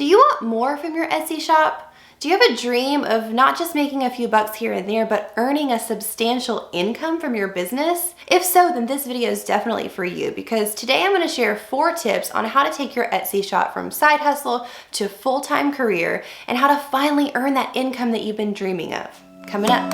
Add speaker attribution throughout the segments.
Speaker 1: Do you want more from your Etsy shop? Do you have a dream of not just making a few bucks here and there, but earning a substantial income from your business? If so, then this video is definitely for you, because today I'm going to share 4 tips on how to take your Etsy shop from side hustle to full-time career and how to finally earn that income that you've been dreaming of. Coming up.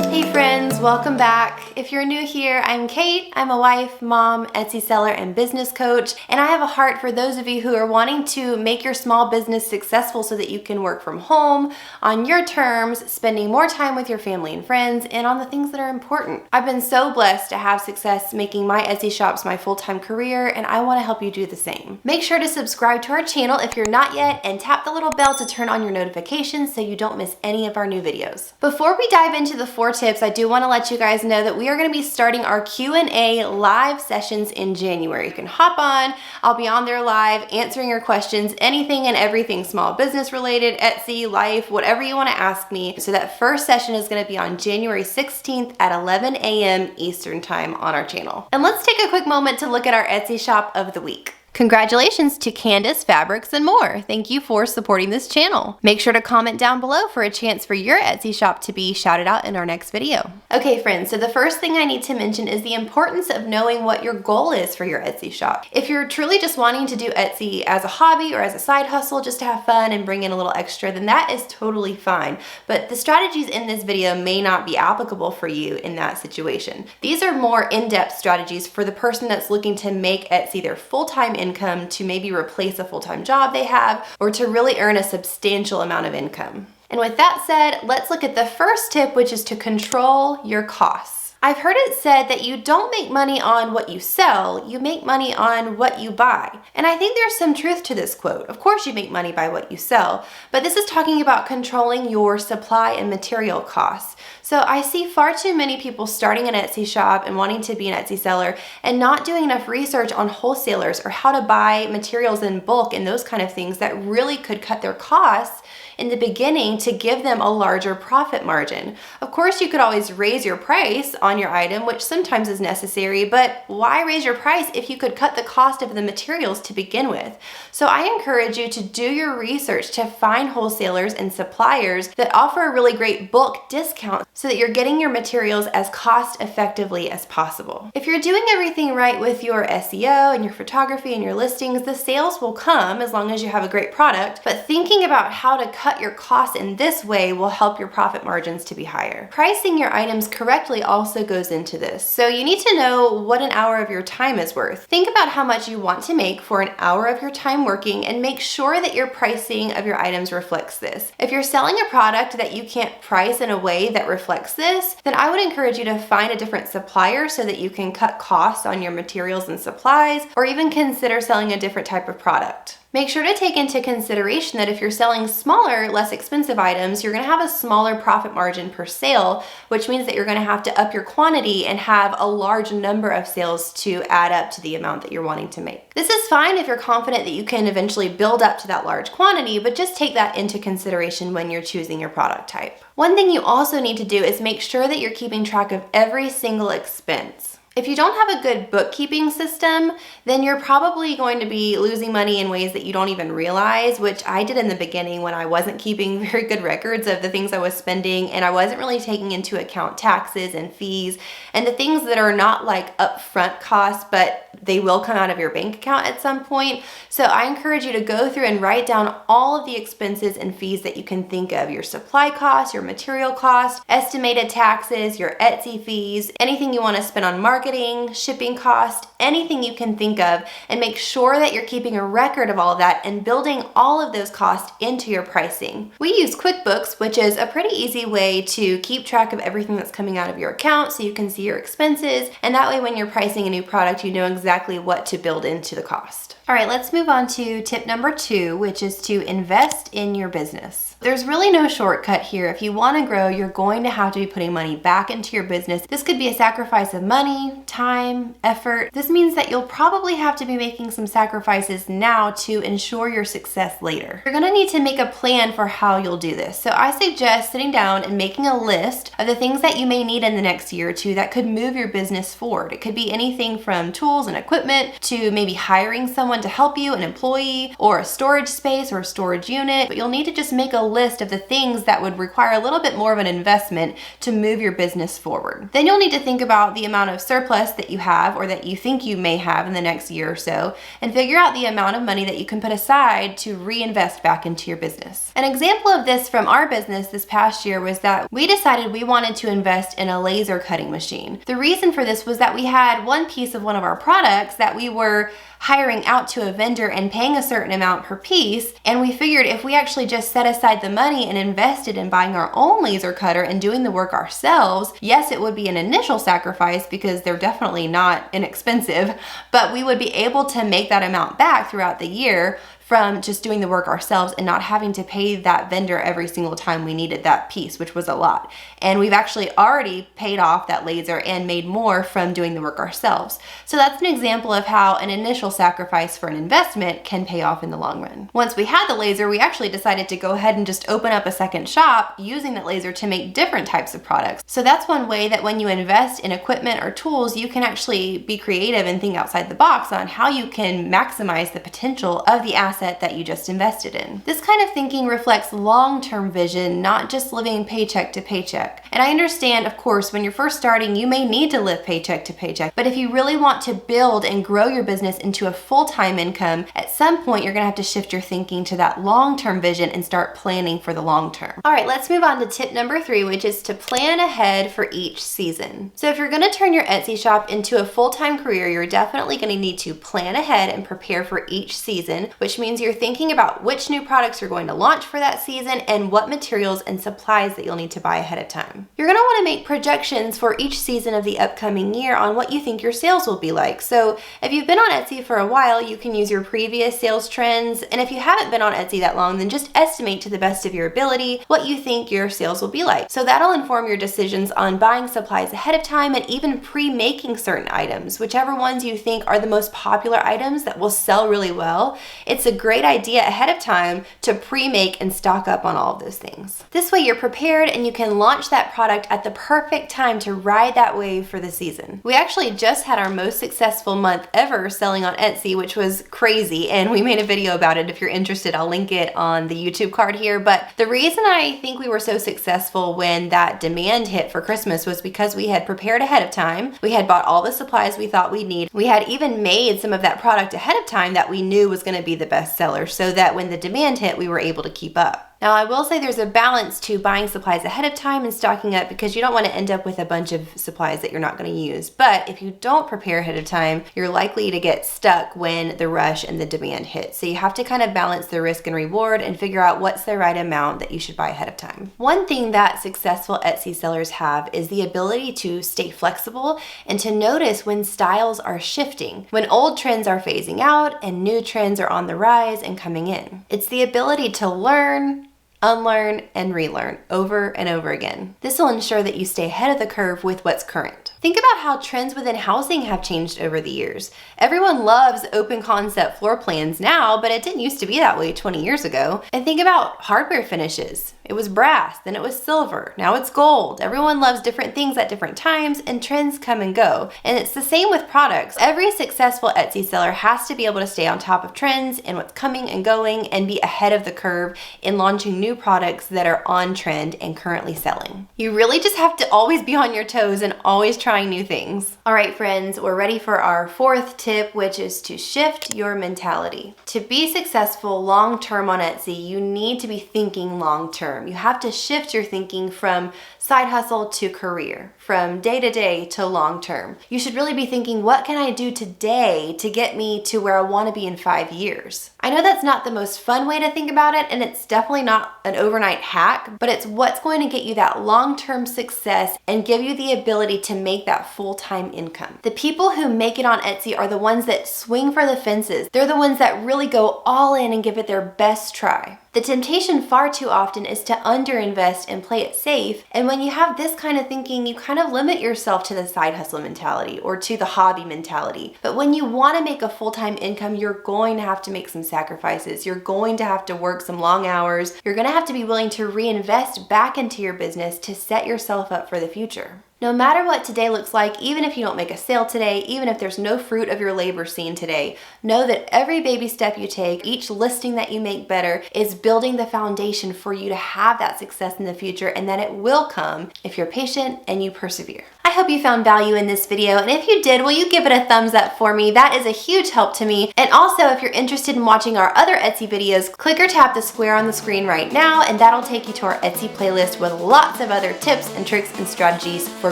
Speaker 1: Hey friends, welcome back. If you're new here, I'm Kate. I'm a wife, mom, Etsy seller, and business coach, and I have a heart for those of you who are wanting to make your small business successful so that you can work from home, on your terms, spending more time with your family and friends, and on the things that are important. I've been so blessed to have success making my Etsy shops my full-time career, and I want to help you do the same. Make sure to subscribe to our channel if you're not yet, and tap the little bell to turn on your notifications so you don't miss any of our new videos. Before we dive into the 4 tips, I do want to let you guys know that we are going to be starting our Q&A live sessions in January. You can hop on, I'll be on there live answering your questions, anything and everything small business related, Etsy, life, whatever you want to ask me. So that first session is going to be on January 16th at 11 a.m. Eastern time on our channel. And let's take a quick moment to look at our Etsy shop of the week. Congratulations to Candace Fabrics and More. Thank you for supporting this channel. Make sure to comment down below for a chance for your Etsy shop to be shouted out in our next video. Okay friends, so the first thing I need to mention is the importance of knowing what your goal is for your Etsy shop. If you're truly just wanting to do Etsy as a hobby or as a side hustle just to have fun and bring in a little extra, then that is totally fine. But the strategies in this video may not be applicable for you in that situation. These are more in-depth strategies for the person that's looking to make Etsy their full-time income, to maybe replace a full-time job they have, or to really earn a substantial amount of income. And with that said, let's look at the first tip, which is to control your costs. I've heard it said that you don't make money on what you sell, you make money on what you buy. And I think there's some truth to this quote. Of course you make money by what you sell, but this is talking about controlling your supply and material costs. So I see far too many people starting an Etsy shop and wanting to be an Etsy seller and not doing enough research on wholesalers or how to buy materials in bulk and those kind of things that really could cut their costs in the beginning to give them a larger profit margin. Of course, you could always raise your price on your item, which sometimes is necessary, but why raise your price if you could cut the cost of the materials to begin with? So I encourage you to do your research to find wholesalers and suppliers that offer a really great bulk discount so that you're getting your materials as cost effectively as possible. If you're doing everything right with your SEO and your photography and your listings, the sales will come as long as you have a great product, but thinking about how to cut your costs in this way will help your profit margins to be higher. Pricing your items correctly also goes into this. So you need to know what an hour of your time is worth. Think about how much you want to make for an hour of your time working and make sure that your pricing of your items reflects this. If you're selling a product that you can't price in a way that reflects this, then I would encourage you to find a different supplier so that you can cut costs on your materials and supplies, or even consider selling a different type of product. Make sure to take into consideration that if you're selling smaller, less expensive items, you're going to have a smaller profit margin per sale, which means that you're going to have to up your quantity and have a large number of sales to add up to the amount that you're wanting to make. This is fine if you're confident that you can eventually build up to that large quantity, but just take that into consideration when you're choosing your product type. One thing you also need to do is make sure that you're keeping track of every single expense. If you don't have a good bookkeeping system, then you're probably going to be losing money in ways that you don't even realize, which I did in the beginning when I wasn't keeping very good records of the things I was spending, and I wasn't really taking into account taxes and fees and the things that are not like upfront costs, but they will come out of your bank account at some point. So I encourage you to go through and write down all of the expenses and fees that you can think of: your supply costs, your material costs, estimated taxes, your Etsy fees, anything you want to spend on marketing, shipping cost, anything you can think of, and make sure that you're keeping a record of all of that and building all of those costs into your pricing. We use QuickBooks, which is a pretty easy way to keep track of everything that's coming out of your account so you can see your expenses, and that way when you're pricing a new product, you know exactly what to build into the cost. All right, let's move on to tip number 2, which is to invest in your business. There's really no shortcut here. If you want to grow, you're going to have to be putting money back into your business. This could be a sacrifice of money, money, time, effort. This means that you'll probably have to be making some sacrifices now to ensure your success later. You're gonna need to make a plan for how you'll do this. So I suggest sitting down and making a list of the things that you may need in the next year or two that could move your business forward. It could be anything from tools and equipment to maybe hiring someone to help you, an employee, or a storage space or a storage unit. But you'll need to just make a list of the things that would require a little bit more of an investment to move your business forward. Then you'll need to think about the amount of surplus that you have or that you think you may have in the next year or so, and figure out the amount of money that you can put aside to reinvest back into your business. An example of this from our business this past year was that we decided we wanted to invest in a laser cutting machine. The reason for this was that we had one piece of one of our products that we were hiring out to a vendor and paying a certain amount per piece, and we figured if we actually just set aside the money and invested in buying our own laser cutter and doing the work ourselves, yes, it would be an initial sacrifice because they're definitely not inexpensive, but we would be able to make that amount back throughout the year from just doing the work ourselves and not having to pay that vendor every single time we needed that piece, which was a lot. And we've actually already paid off that laser and made more from doing the work ourselves. So that's an example of how an initial sacrifice for an investment can pay off in the long run. Once we had the laser, we actually decided to go ahead and just open up a second shop using that laser to make different types of products. So that's one way that when you invest in equipment or tools, you can actually be creative and think outside the box on how you can maximize the potential of the asset that you just invested in. This kind of thinking reflects long-term vision, not just living paycheck to paycheck. And I understand, of course, when you're first starting, you may need to live paycheck to paycheck, but if you really want to build and grow your business into a full-time income, at some point you're gonna have to shift your thinking to that long-term vision and start planning for the long term. All right, let's move on to tip number 3, which is to plan ahead for each season. So if you're gonna turn your Etsy shop into a full-time career, you're definitely gonna need to plan ahead and prepare for each season, which means you're thinking about which new products you're going to launch for that season and what materials and supplies that you'll need to buy ahead of time. You're going to want to make projections for each season of the upcoming year on what you think your sales will be like. So if you've been on Etsy for a while, you can use your previous sales trends. And if you haven't been on Etsy that long, then just estimate to the best of your ability what you think your sales will be like. So that'll inform your decisions on buying supplies ahead of time and even pre-making certain items, whichever ones you think are the most popular items that will sell really well. It's a great idea ahead of time to pre-make and stock up on all of those things. This way you're prepared and you can launch that product at the perfect time to ride that wave for the season. We actually just had our most successful month ever selling on Etsy, which was crazy, and we made a video about it. If you're interested, I'll link it on the YouTube card here. But the reason I think we were so successful when that demand hit for Christmas was because we had prepared ahead of time. We had bought all the supplies we thought we'd need. We had even made some of that product ahead of time that we knew was going to be the best seller, so that when the demand hit, we were able to keep up. Now, I will say there's a balance to buying supplies ahead of time and stocking up because you don't want to end up with a bunch of supplies that you're not going to use. But if you don't prepare ahead of time, you're likely to get stuck when the rush and the demand hit. So you have to kind of balance the risk and reward and figure out what's the right amount that you should buy ahead of time. One thing that successful Etsy sellers have is the ability to stay flexible and to notice when styles are shifting, when old trends are phasing out and new trends are on the rise and coming in. It's the ability to learn, unlearn, and relearn over and over again. This will ensure that you stay ahead of the curve with what's current. Think about how trends within housing have changed over the years. Everyone loves open concept floor plans now, but it didn't used to be that way 20 years ago. And think about hardware finishes. It was brass, then it was silver, now it's gold. Everyone loves different things at different times, and trends come and go. And it's the same with products. Every successful Etsy seller has to be able to stay on top of trends and what's coming and going and be ahead of the curve in launching new products that are on trend and currently selling. You really just have to always be on your toes and always trying new things. All right, friends, we're ready for our 4th tip, which is to shift your mentality. To be successful long-term on Etsy, you need to be thinking long-term. You have to shift your thinking from side hustle to career, from day to day to long term. You should really be thinking, what can I do today to get me to where I want to be in 5 years? I know that's not the most fun way to think about it, and it's definitely not an overnight hack, but it's what's going to get you that long-term success and give you the ability to make that full-time income. The people who make it on Etsy are the ones that swing for the fences. They're the ones that really go all in and give it their best try. The temptation far too often is to underinvest and play it safe, and when you have this kind of thinking, you kind kind of limit yourself to the side hustle mentality or to the hobby mentality. But when you want to make a full-time income, you're going to have to make some sacrifices. You're going to have to work some long hours. You're going to have to be willing to reinvest back into your business to set yourself up for the future. No matter what today looks like, even if you don't make a sale today, even if there's no fruit of your labor seen today, know that every baby step you take, each listing that you make better, is building the foundation for you to have that success in the future, and that it will come if you're patient and you persevere. I hope you found value in this video, and if you did, will you give it a thumbs up for me? That is a huge help to me. And also, if you're interested in watching our other Etsy videos, click or tap the square on the screen right now, and that'll take you to our Etsy playlist with lots of other tips and tricks and strategies for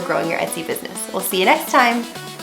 Speaker 1: growing your Etsy business. We'll see you next time.